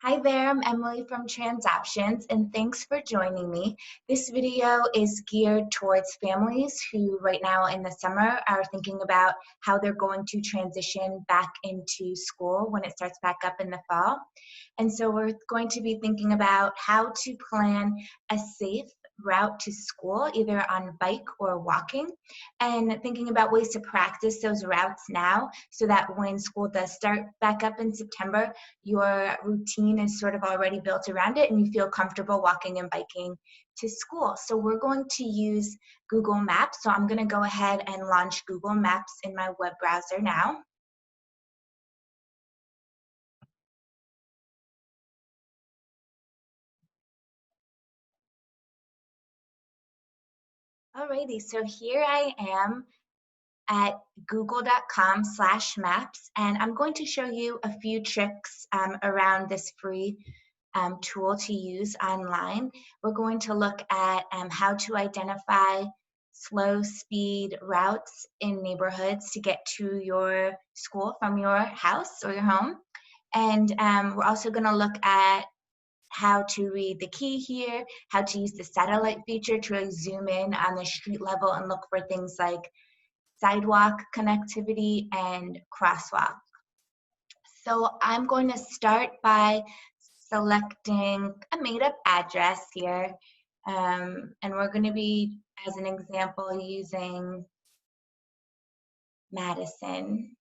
Hi there, I'm Emily from Transoptions, and thanks for joining me. This video is geared towards families who right now in the summer are thinking about how they're going to transition back into school when it starts back up in the fall. And so we're going to be thinking about how to plan a safe route to school, either on bike or walking, and thinking about ways to practice those routes now so that when school does start back up in September, your routine is sort of already built around it and you feel comfortable walking and biking to school. So we're going to use Google Maps. So I'm going to go ahead and launch Google Maps in my web browser now. Alrighty, so here I am at google.com/maps, and I'm going to show you a few tricks around this free tool to use online. We're going to look at how to identify slow speed routes in neighborhoods to get to your school from your house or your home. And we're also going to look at how to read the key here, how to use the satellite feature to really zoom in on the street level and look for things like sidewalk connectivity and crosswalk. So I'm going to start by selecting a made-up address here, and we're going to be, as an example, using Madison.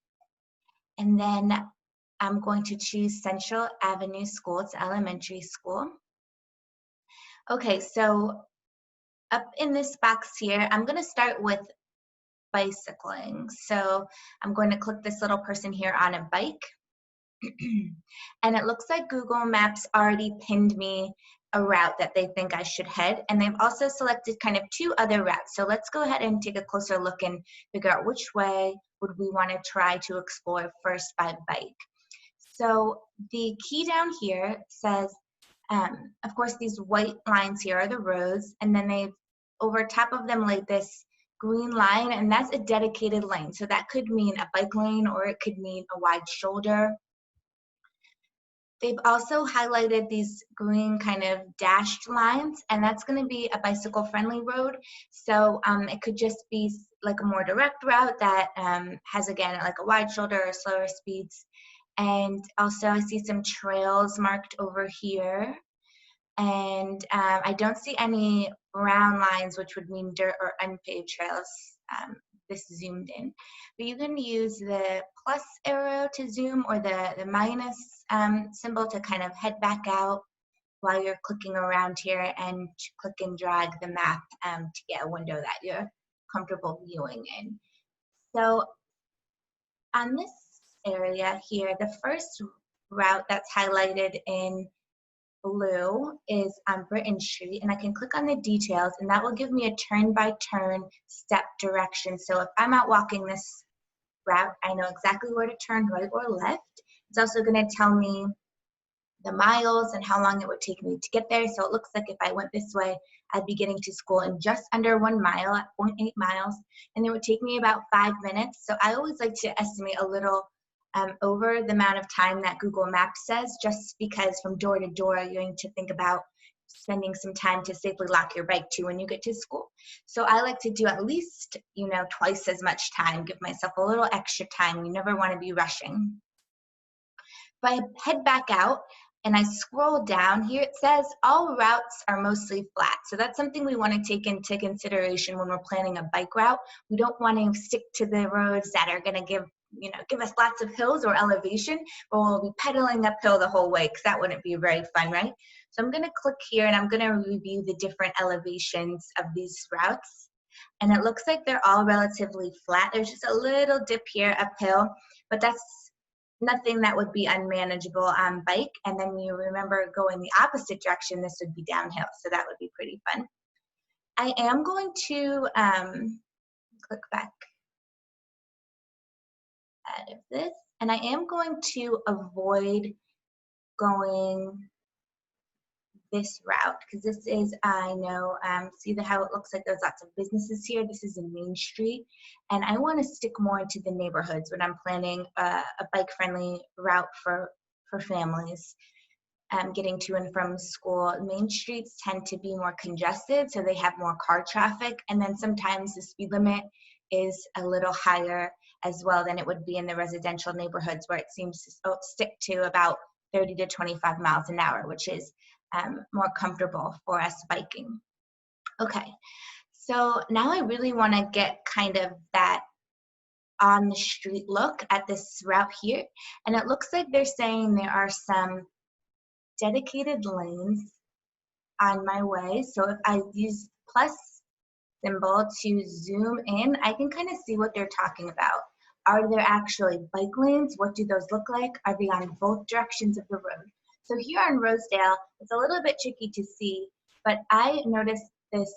And then I'm going to choose Central Avenue School. It's elementary school. Okay, so up in this box here, I'm going to start with bicycling. So I'm going to click this little person here on a bike. And it looks like Google Maps already pinned me a route that they think I should head. And they've also selected kind of two other routes. So let's go ahead and take a closer look and figure out which way would we want to try to explore first by bike. So the key down here says, of course, these white lines here are the roads, and then they've over top of them laid this green line, and that's a dedicated lane. So that could mean a bike lane or it could mean a wide shoulder. They've also highlighted these green kind of dashed lines, and that's going to be a bicycle friendly road. So it could just be like a more direct route that has, again, like a wide shoulder or slower speeds. And also I see some trails marked over here. And I don't see any brown lines, which would mean dirt or unpaved trails. This zoomed in. But you can use the plus arrow to zoom or the minus symbol to kind of head back out while you're clicking around here and click and drag the map to get a window that you're comfortable viewing in. So on this area here, the first route that's highlighted in blue is on Britton Street, and I can click on the details, and that will give me a turn-by-turn step direction. So if I'm out walking this route, I know exactly where to turn right or left. It's also going to tell me the miles and how long it would take me to get there. So it looks like if I went this way, I'd be getting to school in just under 1 mile at 0.8 miles, and it would take me about 5 minutes. So I always like to estimate a little over the amount of time that Google Maps says, just because from door to door, you're going to think about spending some time to safely lock your bike too when you get to school. So I like to do at least, twice as much time, give myself a little extra time. You never want to be rushing. If I head back out and I scroll down here, it says all routes are mostly flat. So that's something we want to take into consideration when we're planning a bike route. We don't want to stick to the roads that are going to give us lots of hills or elevation, but we'll be pedaling uphill the whole way because that wouldn't be very fun, right? So I'm going to click here and I'm going to review the different elevations of these routes. And it looks like they're all relatively flat. There's just a little dip here uphill, but that's nothing that would be unmanageable on bike. And then you remember going the opposite direction, this would be downhill. So that would be pretty fun. I am going to click back out of this, and I am going to avoid going this route because this is, I know, see how it looks like there's lots of businesses here. This is a main street, and I want to stick more into the neighborhoods when I'm planning a bike-friendly route for families. getting to and from school. Main streets tend to be more congested, so they have more car traffic, and then sometimes the speed limit is a little higher as well than it would be in the residential neighborhoods, where it seems to stick to about 30 to 25 miles an hour, which is more comfortable for us biking. Okay, so now I really want to get kind of that on the street look at this route here, and it looks like they're saying there are some dedicated lanes on my way. So if I use plus symbol to zoom in, I can kind of see what they're talking about. Are there actually bike lanes? What do those look like? Are they on both directions of the road? So here on Rosedale, it's a little bit tricky to see, but I noticed this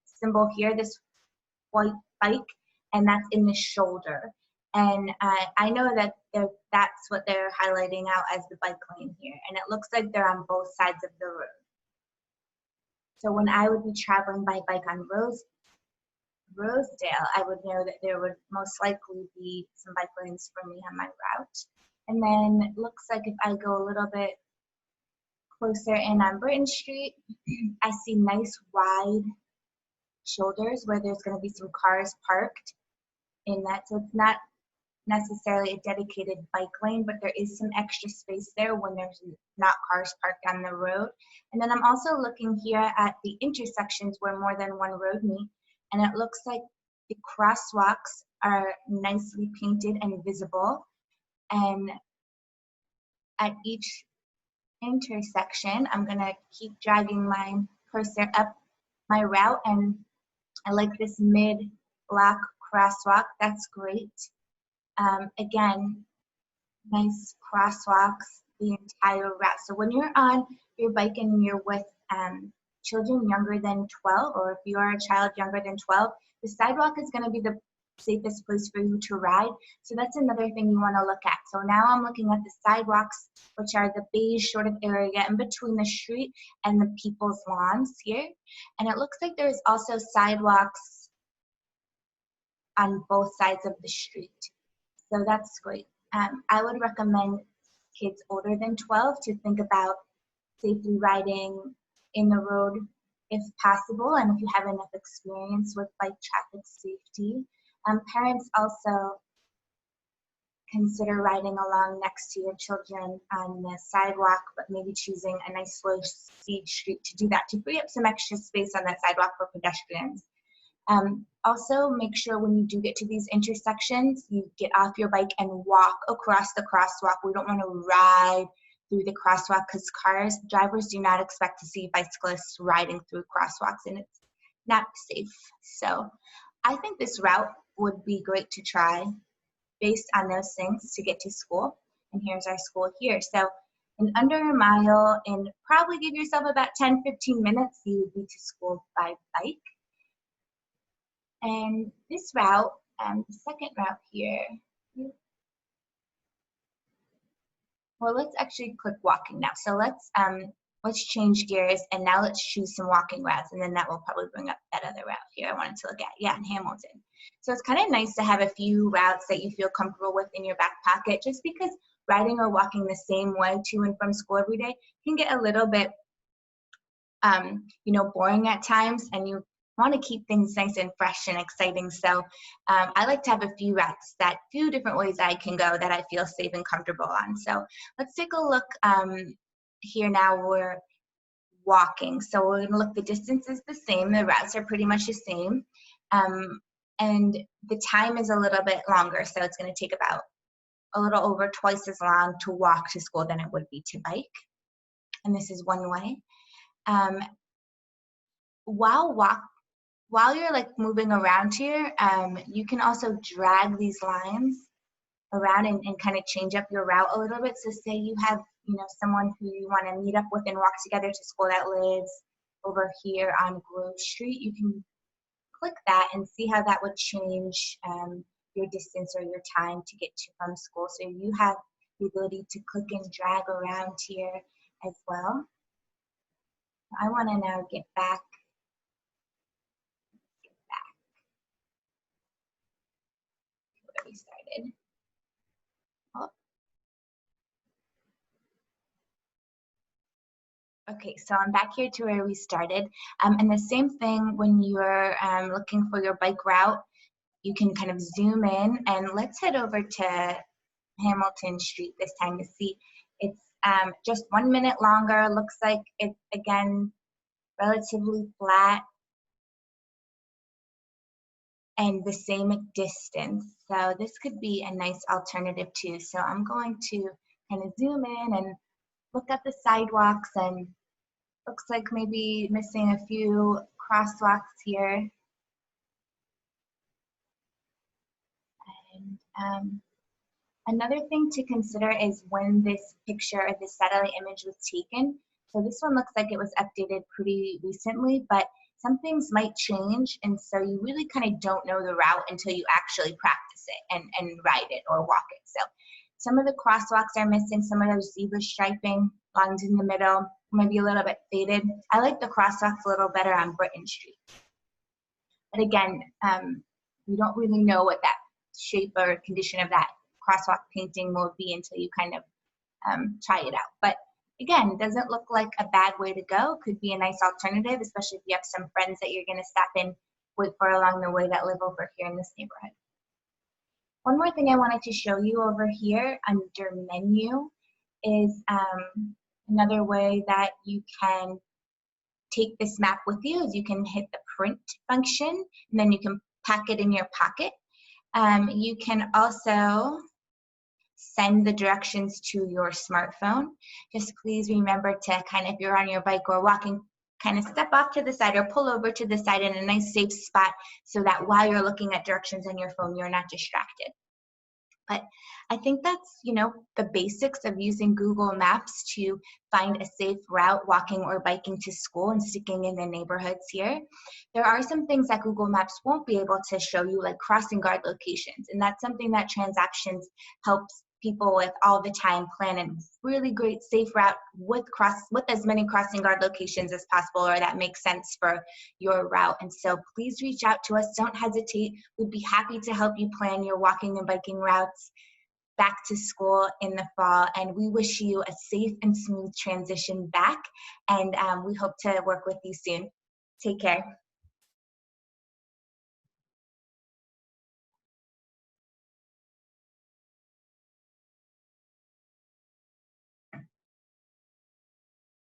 symbol here, this white bike, and that's in the shoulder. And I know that that's what they're highlighting out as the bike lane here. And it looks like they're on both sides of the road. So when I would be traveling by bike on Rosedale, I would know that there would most likely be some bike lanes for me on my route. And then it looks like if I go a little bit closer in on Britton Street, I see nice wide shoulders where there's going to be some cars parked in that. So it's not necessarily a dedicated bike lane, but there is some extra space there when there's not cars parked on the road. And then I'm also looking here at the intersections where more than one road meet, and it looks like the crosswalks are nicely painted and visible. And at each intersection, I'm gonna keep dragging my cursor up my route, and I like this mid-block crosswalk. That's great. Again, nice crosswalks the entire route. So when you're on your bike and you're with children younger than 12, or if you are a child younger than 12, the sidewalk is going to be the safest place for you to ride. So that's another thing you want to look at. So now I'm looking at the sidewalks, which are the beige sort of area in between the street and the people's lawns here. And it looks like there's also sidewalks on both sides of the street. So that's great. I would recommend kids older than 12 to think about safely riding in the road if possible, and if you have enough experience with bike traffic safety. Parents also consider riding along next to your children on the sidewalk, but maybe choosing a nice slow speed street to do that, to free up some extra space on that sidewalk for pedestrians. Also, make sure when you do get to these intersections, you get off your bike and walk across the crosswalk. We don't want to ride through the crosswalk because drivers do not expect to see bicyclists riding through crosswalks, and it's not safe. So I think this route would be great to try based on those things to get to school. And here's our school here. So in under a mile, and probably give yourself about 10-15 minutes, you would be to school by bike. And this route, the second route here, well, let's actually click walking now. So let's change gears, and now let's choose some walking routes, and then that will probably bring up that other route here I wanted to look at. Yeah, in Hamilton. So it's kind of nice to have a few routes that you feel comfortable with in your back pocket, just because riding or walking the same way to and from school every day can get a little bit, boring at times, and you want to keep things nice and fresh and exciting. So I like to have a few routes, few different ways I can go that I feel safe and comfortable on. So let's take a look here now. We're walking. So we're going to look, the distance is the same. The routes are pretty much the same. And the time is a little bit longer. So it's going to take about a little over twice as long to walk to school than it would be to bike. And this is one way. While you're like moving around here, you can also drag these lines around and kind of change up your route a little bit. So say you have, someone who you want to meet up with and walk together to school that lives over here on Grove Street, you can click that and see how that would change your distance or your time to get to from school. So you have the ability to click and drag around here as well. I want to now get back where we started. Oh. Okay, so I'm back here to where we started. And the same thing when you're looking for your bike route, you can kind of zoom in, and let's head over to Hamilton Street this time to see. It's just 1 minute longer. Looks like it's, again, relatively flat and the same distance. So this could be a nice alternative too. So I'm going to kind of zoom in and look at the sidewalks, and looks like maybe missing a few crosswalks here. And another thing to consider is when this picture or this satellite image was taken. So this one looks like it was updated pretty recently, but some things might change, and so you really kind of don't know the route until you actually practice it and ride it or walk it. So some of the crosswalks are missing, some of those zebra striping, lines in the middle, maybe a little bit faded. I like the crosswalks a little better on Britton Street. But again, we don't really know what that shape or condition of that crosswalk painting will be until you kind of try it out. But again, doesn't look like a bad way to go. Could be a nice alternative, especially if you have some friends that you're going to stop in with for along the way that live over here in this neighborhood. One more thing I wanted to show you over here under menu is another way that you can take this map with you is you can hit the print function, and then you can pack it in your pocket. You can also send the directions to your smartphone. Just please remember to kind of, if you're on your bike or walking, kind of step off to the side or pull over to the side in a nice safe spot so that while you're looking at directions on your phone, you're not distracted. But I think that's, the basics of using Google Maps to find a safe route walking or biking to school and sticking in the neighborhoods here. There are some things that Google Maps won't be able to show you, like crossing guard locations. And that's something that Transactions helps people with all the time. Plan a really great safe route with as many crossing guard locations as possible, or that makes sense for your route. And so please reach out to us. Don't hesitate. We'd be happy to help you plan your walking and biking routes back to school in the fall. And we wish you a safe and smooth transition back. And we hope to work with you soon. Take care.